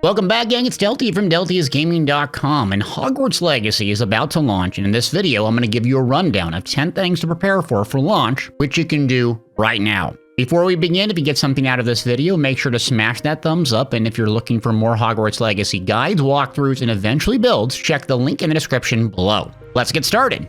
Welcome back, gang. It's Deltia from Deltiasgaming.com, and Hogwarts Legacy is about to launch, and in this video I'm going to give you a rundown of 10 things to prepare for launch, which you can do right now. Before we begin, if you get something out of this video, make sure to smash that thumbs up, and if you're looking for more Hogwarts Legacy guides, walkthroughs, and eventually builds, check the link in the description below. Let's get started.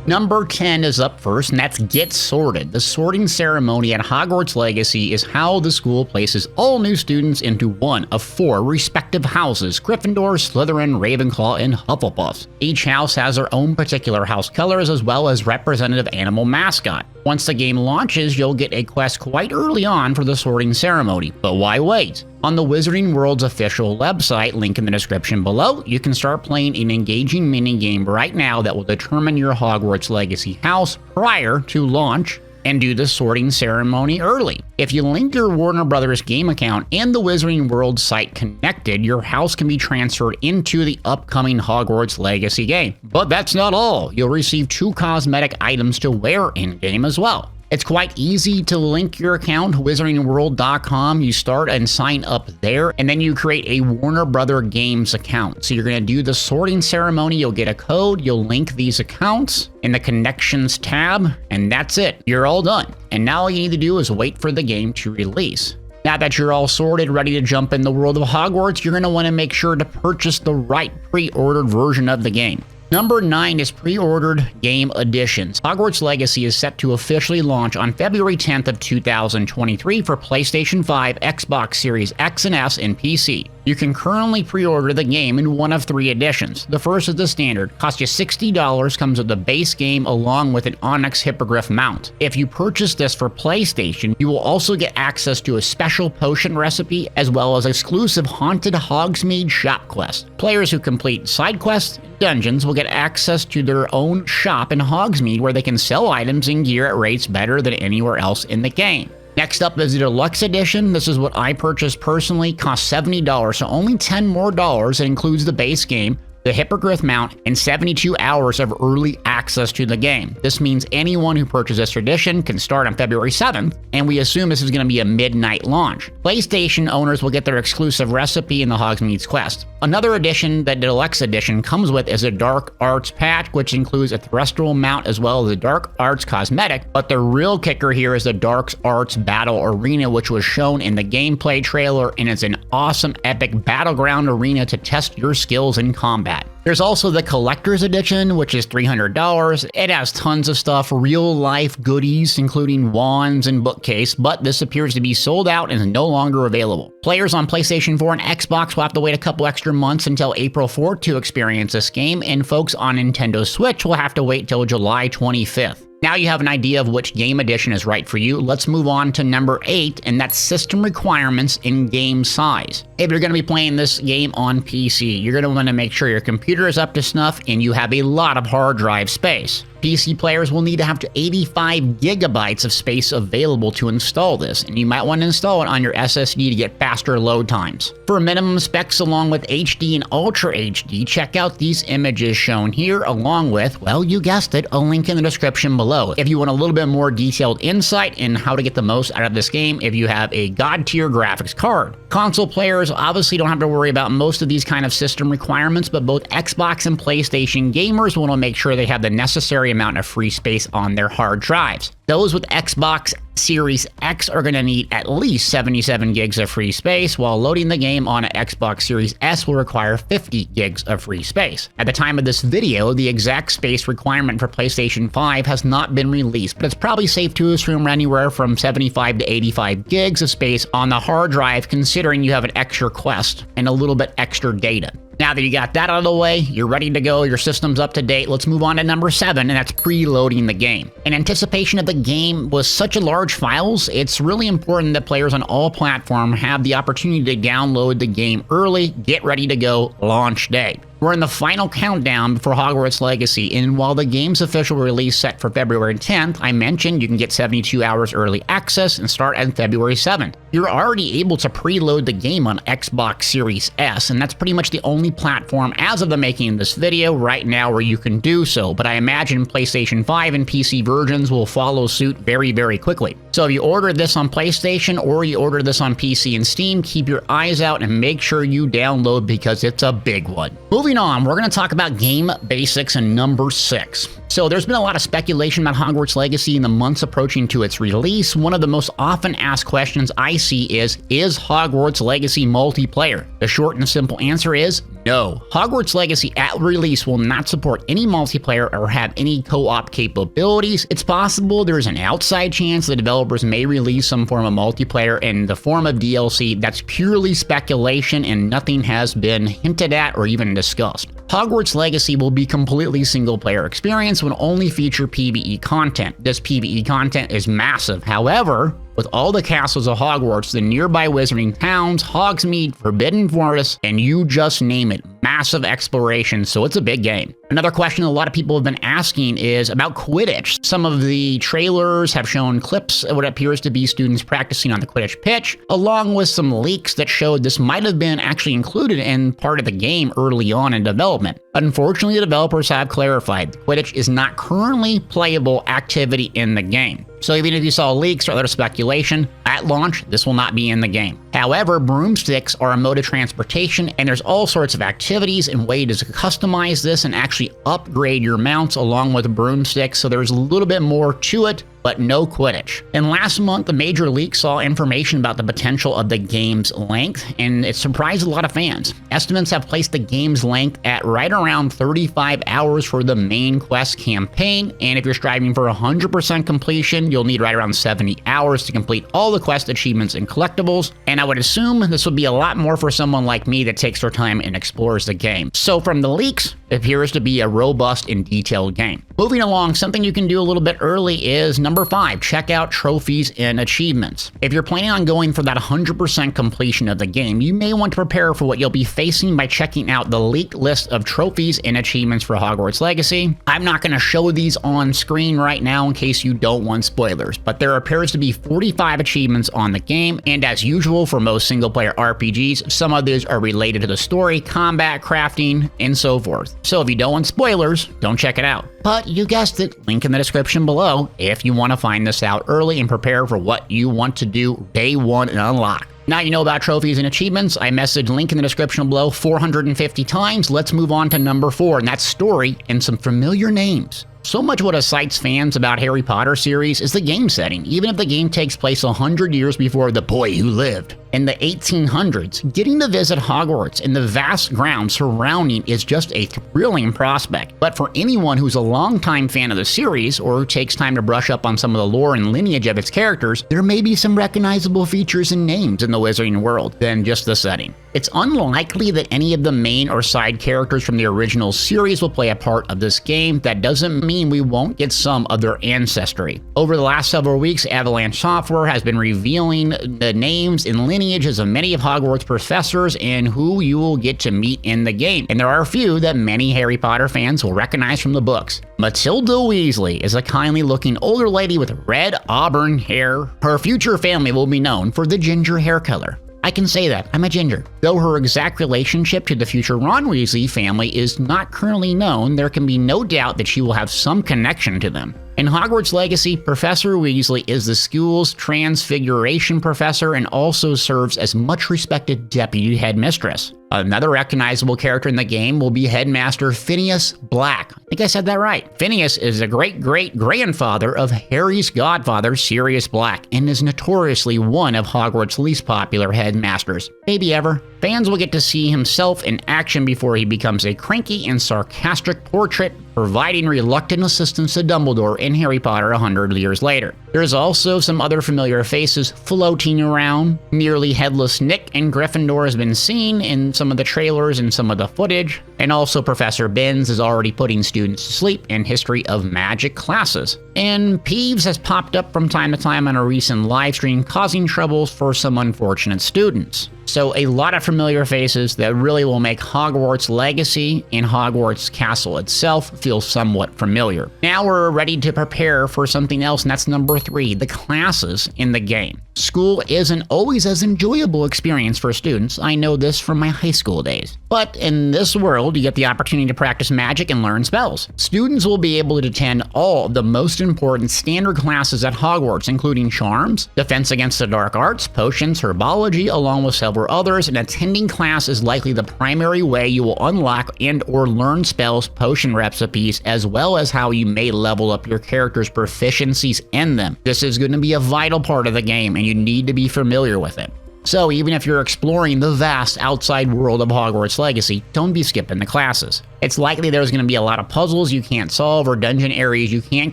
Number 10 is up first, and that's Get Sorted. The sorting ceremony at Hogwarts Legacy is how the school places all new students into one of 4 respective houses: Gryffindor, Slytherin, Ravenclaw, and Hufflepuff. Each house has their own particular house colors as well as representative animal mascot. Once the game launches, you'll get a quest quite early on for the sorting ceremony, but why wait? On the Wizarding World's official website, link in the description below, you can start playing an engaging minigame right now that will determine your Hogwarts Legacy house prior to launch and do the sorting ceremony early. If you link your Warner Brothers game account and the Wizarding World site connected, your house can be transferred into the upcoming Hogwarts Legacy game. But that's not all. You'll receive 2 cosmetic items to wear in-game as well. It's quite easy to link your account, wizardingworld.com. You start and sign up there, and then you create a Warner Brother Games account. So you're going to do the sorting ceremony, you'll get a code, you'll link these accounts in the Connections tab, and that's it. You're all done. And now all you need to do is wait for the game to release. Now that you're all sorted, ready to jump in the world of Hogwarts, you're going to want to make sure to purchase the right pre-ordered version of the game. Number 9 is pre-ordered game editions. Hogwarts Legacy is set to officially launch on February 10th of 2023 for PlayStation 5, Xbox Series X and S, and PC. You can currently pre-order the game in one of 3 editions. The first is the standard, costs you $60, comes with the base game along with an Onyx Hippogriff mount. If you purchase this for PlayStation, you will also get access to a special potion recipe as well as exclusive Haunted Hogsmeade shop quest. Players who complete side quests and dungeons will get access to their own shop in Hogsmeade where they can sell items and gear at rates better than anywhere else in the game. Next up is the Deluxe Edition. This is what I purchased personally, costs $70, so only $10 more. It includes the base game, the Hippogriff mount, and 72 hours of early access to the game. This means anyone who purchases this edition can start on February 7th, and we assume this is going to be a midnight launch. PlayStation owners will get their exclusive recipe in the Hogsmeade's quest. Another edition that the Deluxe Edition comes with is a Dark Arts patch, which includes a terrestrial mount as well as a Dark Arts cosmetic, but the real kicker here is the Dark Arts Battle Arena, which was shown in the gameplay trailer, and it's an awesome epic battleground arena to test your skills in combat. There's also the Collector's Edition, which is $300. It has tons of stuff, real-life goodies, including wands and bookcase, but this appears to be sold out and is no longer available. Players on PlayStation 4 and Xbox will have to wait a couple extra months until April 4th to experience this game, and folks on Nintendo Switch will have to wait till July 25th. Now you have an idea of which game edition is right for you. Let's move on to number 8, and that's system requirements in game size. If you're going to be playing this game on PC, you're going to want to make sure your computer is up to snuff and you have a lot of hard drive space. PC players will need to have 85 gigabytes of space available to install this, and you might want to install it on your SSD to get faster load times. For minimum specs along with HD and Ultra HD, check out these images shown here along with, well, you guessed it, a link in the description below. If you want a little bit more detailed insight in how to get the most out of this game if you have a god-tier graphics card. Console players obviously don't have to worry about most of these kind of system requirements, but both Xbox and PlayStation gamers want to make sure they have the necessary amount of free space on their hard drives. Those with Xbox Series X are going to need at least 77 gigs of free space, while loading the game on an Xbox Series S will require 50 gigs of free space. At the time of this video, the exact space requirement for PlayStation 5 has not been released, but it's probably safe to assume anywhere from 75 to 85 gigs of space on the hard drive, considering you have an extra quest and a little bit extra data. Now that you got that out of the way, you're ready to go, your system's up to date, let's move on to number 7, and that's preloading the game. In anticipation of the game with such a large files, it's really important that players on all platforms have the opportunity to download the game early, get ready to go launch day. We're in the final countdown for Hogwarts Legacy, and while the game's official release set for February 10th, I mentioned you can get 72 hours early access and start on February 7th. You're already able to preload the game on Xbox Series S, and that's pretty much the only platform as of the making of this video right now where you can do so, but I imagine PlayStation 5 and PC versions will follow suit very, very quickly. So if you order this on PlayStation or you order this on PC and Steam, keep your eyes out and make sure you download because it's a big one. Moving on, we're going to talk about game basics and number 6. So there's been a lot of speculation about Hogwarts Legacy in the months approaching to its release. One of the most often asked questions I see is Hogwarts Legacy multiplayer? The short and simple answer is no. Hogwarts Legacy at release will not support any multiplayer or have any co-op capabilities. It's possible there's an outside chance the developers may release some form of multiplayer in the form of DLC. That's purely speculation and nothing has been hinted at or even discussed. Hogwarts Legacy will be completely single-player experience, will only feature PvE content. This PvE content is massive. However, with all the castles of Hogwarts, the nearby wizarding towns, Hogsmeade, Forbidden Forest, and you just name it, massive exploration, so it's a big game. Another question a lot of people have been asking is about Quidditch. Some of the trailers have shown clips of what appears to be students practicing on the Quidditch pitch, along with some leaks that showed this might have been actually included in part of the game early on in development. Unfortunately, the developers have clarified Quidditch is not currently playable activity in the game. So even if you saw leaks or other speculation, at launch, this will not be in the game. However, broomsticks are a mode of transportation, and there's all sorts of activities and ways to customize this and actually upgrade your mounts along with broomsticks, so there's a little bit more to it, but no Quidditch. And last month, a major leak saw information about the potential of the game's length, and it surprised a lot of fans. Estimates have placed the game's length at right around 35 hours for the main quest campaign, and if you're striving for 100% completion, you'll need right around 70 hours to complete all the quest achievements and collectibles, and I would assume this would be a lot more for someone like me that takes their time and explores the game. So from the leaks, it appears to be a robust and detailed game. Moving along, something you can do a little bit early is number 5, check out trophies and achievements. If you're planning on going for that 100% completion of the game, you may want to prepare for what you'll be facing by checking out the leaked list of trophies and achievements for Hogwarts Legacy. I'm not going to show these on screen right now in case you don't want spoilers, but there appears to be 45 achievements on the game, and as usual for most single-player RPGs, some of these are related to the story, combat, crafting, and so forth. So if you don't want spoilers, don't check it out. But you guessed it, link in the description below if you want to find this out early and prepare for what you want to do day one and unlock. Now you know about trophies and achievements. I messaged link in the description below 450 times. Let's move on to number 4, and that's story and some familiar names. So much what excites fans about Harry Potter series is the game setting. Even if the game takes place 100 years before the boy who lived in the 1800s, getting to visit Hogwarts and the vast grounds surrounding is just a thrilling prospect. But for anyone who's a longtime fan of the series or who takes time to brush up on some of the lore and lineage of its characters, there may be some recognizable features and names in the wizarding world than just the setting. It's unlikely that any of the main or side characters from the original series will play a part of this game. That doesn't mean we won't get some of their ancestry. Over the last several weeks, Avalanche Software has been revealing the names and lineages of many of Hogwarts professors and who you will get to meet in the game. And there are a few that many Harry Potter fans will recognize from the books. Matilda Weasley is a kindly looking older lady with red auburn hair. Her future family will be known for the ginger hair color. I can say that, I'm a ginger. Though her exact relationship to the future Ron Weasley family is not currently known, there can be no doubt that she will have some connection to them. In Hogwarts Legacy, Professor Weasley is the school's transfiguration professor and also serves as much respected deputy headmistress. Another recognizable character in the game will be Headmaster Phineas Black. I think I said that right. Phineas is the great-great-grandfather of Harry's godfather, Sirius Black, and is notoriously one of Hogwarts' least popular headmasters. Maybe ever. Fans will get to see himself in action before he becomes a cranky and sarcastic portrait, providing reluctant assistance to Dumbledore in Harry Potter 100 years later. There's also some other familiar faces floating around. Nearly headless Nick in Gryffindor has been seen in some of the trailers and some of the footage, and also Professor Binns is already putting students to sleep in History of Magic classes. And Peeves has popped up from time to time on a recent live stream, causing troubles for some unfortunate students. So a lot of familiar faces that really will make Hogwarts Legacy and Hogwarts Castle itself feel somewhat familiar. Now we're ready to prepare for something else, and that's number 3, the classes in the game. School isn't always as enjoyable experience for students. I know this from my high school days. But in this world, you get the opportunity to practice magic and learn spells. Students will be able to attend all of the most important standard classes at Hogwarts, including Charms, Defense Against the Dark Arts, Potions, Herbology, along with several others, and attending class is likely the primary way you will unlock and or learn spells, potion recipes, as well as how you may level up your character's proficiencies in them. This is going to be a vital part of the game, and you need to be familiar with it. So even if you're exploring the vast outside world of Hogwarts Legacy, don't be skipping the classes. It's likely there's going to be a lot of puzzles you can't solve or dungeon areas you can't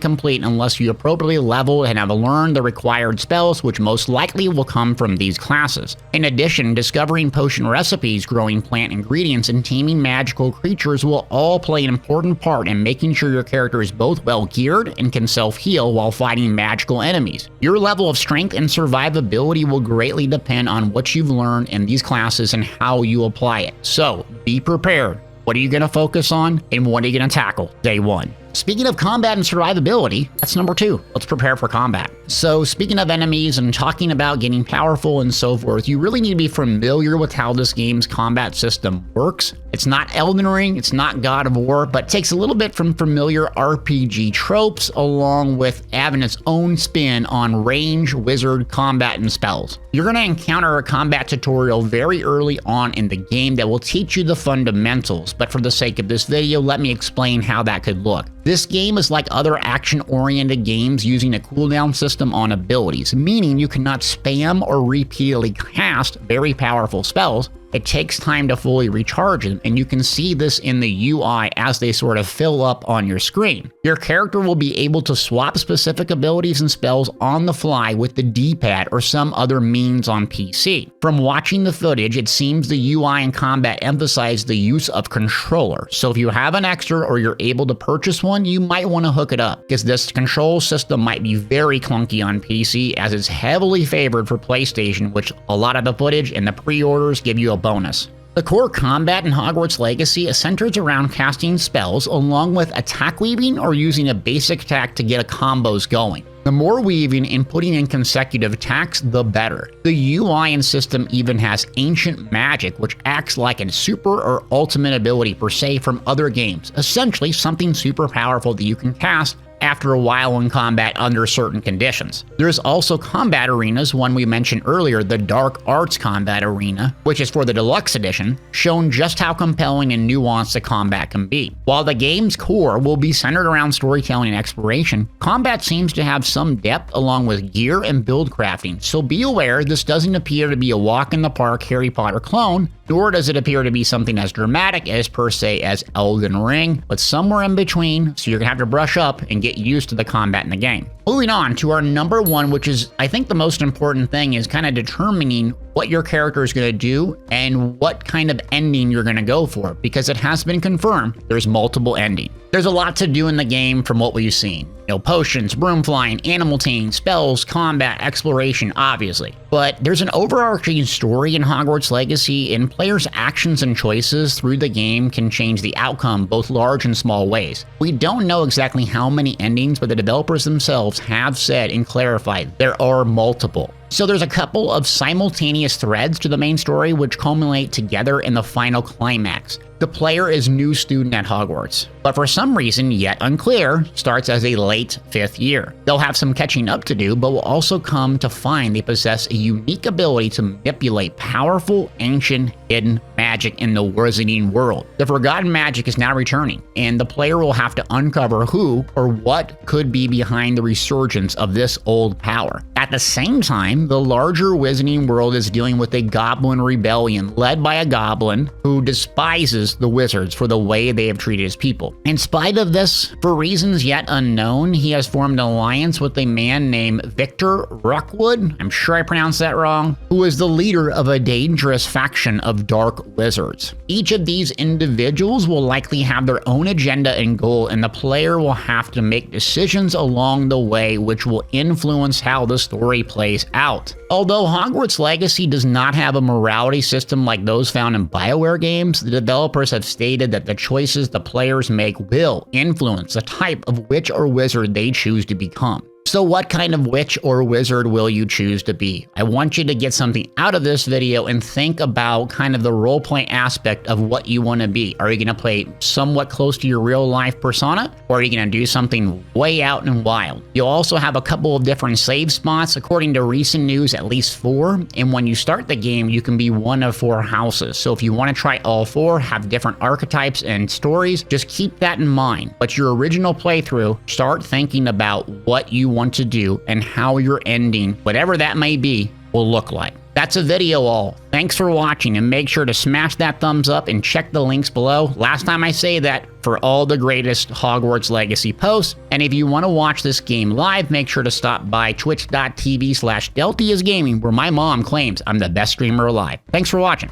complete unless you appropriately level and have learned the required spells, which most likely will come from these classes. In addition, discovering potion recipes, growing plant ingredients, and taming magical creatures will all play an important part in making sure your character is both well geared and can self-heal while fighting magical enemies. Your level of strength and survivability will greatly depend on what you've learned in these classes and how you apply it. So be prepared. What are you going to focus on, and what are you going to tackle day 1? Speaking of combat and survivability, that's number 2. Let's prepare for combat. So speaking of enemies and talking about getting powerful and so forth, you really need to be familiar with how this game's combat system works. It's not Elden Ring, it's not God of War, but takes a little bit from familiar RPG tropes along with having its own spin on range, wizard, combat, and spells. You're going to encounter a combat tutorial very early on in the game that will teach you the fundamentals, but for the sake of this video, let me explain how that could look. This game is like other action-oriented games using a cooldown system on abilities, meaning you cannot spam or repeatedly cast very powerful spells. It takes time to fully recharge them, and you can see this in the UI as they sort of fill up on your screen. Your character will be able to swap specific abilities and spells on the fly with the D-pad or some other means on PC. From watching the footage, it seems the UI and combat emphasize the use of controller, so if you have an extra or you're able to purchase one, you might want to hook it up, because this control system might be very clunky on PC as it's heavily favored for PlayStation, which a lot of the footage and the pre-orders give you a bonus. The core combat in Hogwarts Legacy centers around casting spells along with attack weaving or using a basic attack to get combos going. The more weaving and putting in consecutive attacks, the better. The UI and system even has ancient magic, which acts like a super or ultimate ability per se from other games, essentially something super powerful that you can cast after a while in combat under certain conditions. There's also combat arenas, one we mentioned earlier, the Dark Arts Combat Arena, which is for the Deluxe Edition, showing just how compelling and nuanced the combat can be. While the game's core will be centered around storytelling and exploration, combat seems to have some depth along with gear and build crafting, so be aware this doesn't appear to be a walk-in-the-park Harry Potter clone, nor does it appear to be something as dramatic as per se as Elden Ring, but somewhere in between, so you're gonna have to brush up and get used to the combat in the game. Moving on to our number 1, which is, I think the most important thing, is kind of determining what your character is going to do and what kind of ending you're going to go for, because it has been confirmed there's multiple endings. There's a lot to do in the game from what we've seen. You know, potions, broom flying, animal taming, spells, combat, exploration, obviously. But there's an overarching story in Hogwarts Legacy, and players' actions and choices through the game can change the outcome both large and small ways. We don't know exactly how many endings, but the developers themselves have said and clarified there are multiple. So there's a couple of simultaneous threads to the main story which culminate together in the final climax. The player is new student at Hogwarts, but for some reason yet unclear, starts as a late 5th year. They'll have some catching up to do, but will also come to find they possess a unique ability to manipulate powerful, ancient, hidden magic in the wizarding world. The forgotten magic is now returning, and the player will have to uncover who or what could be behind the resurgence of this old power. At the same time, the larger wizarding world is dealing with a goblin rebellion led by a goblin who despises the wizards for the way they have treated his people. In spite of this, for reasons yet unknown, he has formed an alliance with a man named Victor Rookwood, I'm sure I pronounced that wrong, who is the leader of a dangerous faction of dark wizards. Each of these individuals will likely have their own agenda and goal, and the player will have to make decisions along the way which will influence how the story story plays out. Although Hogwarts Legacy does not have a morality system like those found in BioWare games, the developers have stated that the choices the players make will influence the type of witch or wizard they choose to become. So what kind of witch or wizard will you choose to be? I want you to get something out of this video and think about kind of the roleplay aspect of what you want to be. Are you going to play somewhat close to your real life persona, or are you going to do something way out and wild? You'll also have a couple of different save spots, according to recent news, at least 4. And when you start the game, you can be one of 4 houses. So if you want to try all 4, have different archetypes and stories, just keep that in mind. But your original playthrough, start thinking about what you want to do and how your ending, whatever that may be, will look like. That's a video all. Thanks for watching, and make sure to smash that thumbs up and check the links below. Last time I say that, for all the greatest Hogwarts Legacy posts. And if you want to watch this game live, make sure to stop by twitch.tv/Deltiasgaming, where my mom claims I'm the best streamer alive. Thanks for watching.